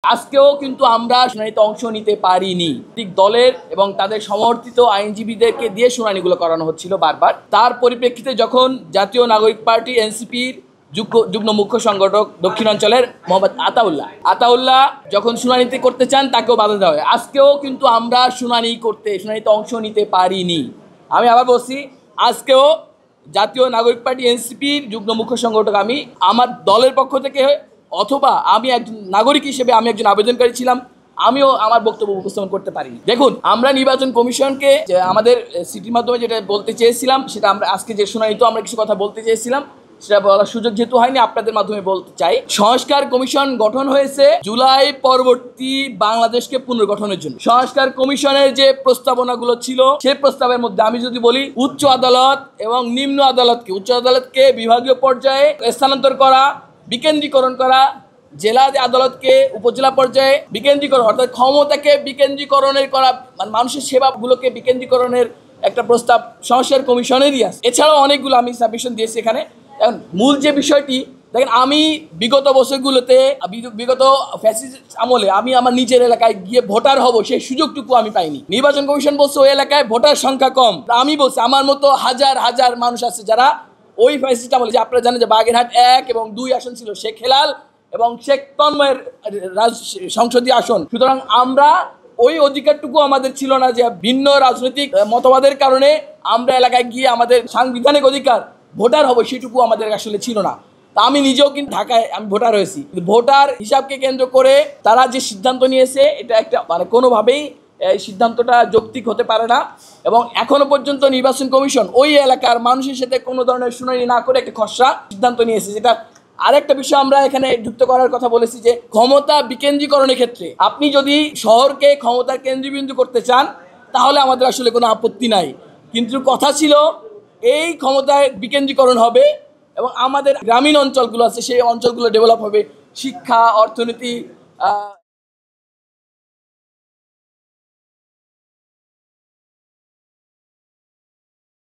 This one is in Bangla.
আজকেও কিন্তু আমরা শুনানিতে অংশ নিতে পারিনি। ঠিক দলের এবং তাদের সমর্থিত আইনজীবীদেরকে দিয়ে শুনানিগুলো করানো হচ্ছিল বারবার। তার পরিপ্রেক্ষিতে যখন জাতীয় নাগরিক পার্টি এনসিপির যুগ্ম মুখ্য সংগঠক দক্ষিণাঞ্চলের মোহাম্মদ আতাউল্লাহ যখন শুনানিতে করতে চান তাকেও বাধা দেওয়া হয়। আজকেও কিন্তু আমরা শুনানিতে অংশ নিতে পারিনি। আমি আবার বলছি, আজকেও জাতীয় নাগরিক পার্টি এনসিপির যুগ্ম মুখ্য সংগঠক আমি আমার দলের পক্ষ থেকে অথবা আমি একজন নাগরিক হিসেবে আমি একজন আবেদনকারী ছিলাম, আমিও আমার বক্তব্য উপস্থাপন করতে পারিনি। দেখুন, আমরা নির্বাচন কমিশনকে আমাদের সিটির মাধ্যমে যেটা বলতে চেয়েছিলাম, সেটা আমরা আজকে যে শুনানিতে আমরা কিছু কথা বলতে চেয়েছিলাম, সেটা বলার সুযোগ যেহেতু হয়নি, আপনাদের মাধ্যমে বলতে চাই। সংস্কার কমিশন গঠন হয়েছে জুলাই পরবর্তী বাংলাদেশকে পুনর্গঠনের জন্য। সংস্কার কমিশনের যে প্রস্তাবনাগুলো ছিল, সেই প্রস্তাবের মধ্যে আমি যদি বলি, উচ্চ আদালত এবং নিম্ন আদালতকে, উচ্চ আদালতকে বিভাগীয় পর্যায়ে স্থানান্তর করা, বিকেন্দ্রীকরণ করা, জেলা আদালতকে উপজেলা পর্যায়ে বিকেন্দ্রীকরণ, অর্থাৎ ক্ষমতাকে বিকেন্দ্রীকরণের করা, মানে মানুষের সেবাগুলোকে বিকেন্দ্রীকরণের একটা প্রস্তাব সংস্কার কমিশনেরই আছে। এছাড়াও অনেকগুলো আমি সাবমিশন দিয়েছি এখানে। এখন মূল যে বিষয়টি দেখেন, আমি বিগত বছরগুলোতে বিগত ফ্যাসিস্ট আমলে আমি আমার নিজের এলাকায় গিয়ে ভোটার হব, সেই সুযোগটুকু আমি পাইনি। নির্বাচন কমিশন বলছে ওই এলাকায় ভোটার সংখ্যা কম। আমি বলছি আমার মতো হাজার হাজার মানুষ আছে যারা ওই ফ্যাসিস্ট আমলে, যে আপনারা জানেন যে বাগেরহাট 1 এবং 2 আসন ছিল শেখ হেলাল এবং শেখ তন্ময়ের সংসদীয় আসন। সুতরাং আমরা ওই অধিকারটুকু আমাদের ছিল না যে ভিন্ন রাজনৈতিক মতবাদের কারণে আমরা এলাকায় গিয়ে আমাদের সাংবিধানিক অধিকার ভোটার হবো, সেটুকু আমাদের আসলে ছিল না। তা আমি নিজেও কিন্তু ঢাকায় আমি ভোটার হয়েছি। ভোটার হিসাবকে কেন্দ্র করে তারা যে সিদ্ধান্ত নিয়েছে, এটা একটা মানে কোনোভাবেই এই সিদ্ধান্তটা যৌক্তিক হতে পারে না। এবং এখনো পর্যন্ত নির্বাচন কমিশন ওই এলাকার মানুষের সাথে কোনো ধরনের শুনানি না করে একটা খসড়া সিদ্ধান্ত নিয়েছে। যেটা আরেকটা বিষয় আমরা এখানে যুক্ত করার কথা বলেছি, যে ক্ষমতা বিকেন্দ্রীকরণের ক্ষেত্রে আপনি যদি শহরকে ক্ষমতার কেন্দ্রবিন্দু করতে চান, তাহলে আমাদের আসলে কোনো আপত্তি নাই। কিন্তু কথা ছিল এই ক্ষমতায় বিকেন্দ্রীকরণ হবে এবং আমাদের গ্রামীণ অঞ্চলগুলো আছে, সেই অঞ্চলগুলো ডেভেলপ হবে, শিক্ষা, অর্থনীতি,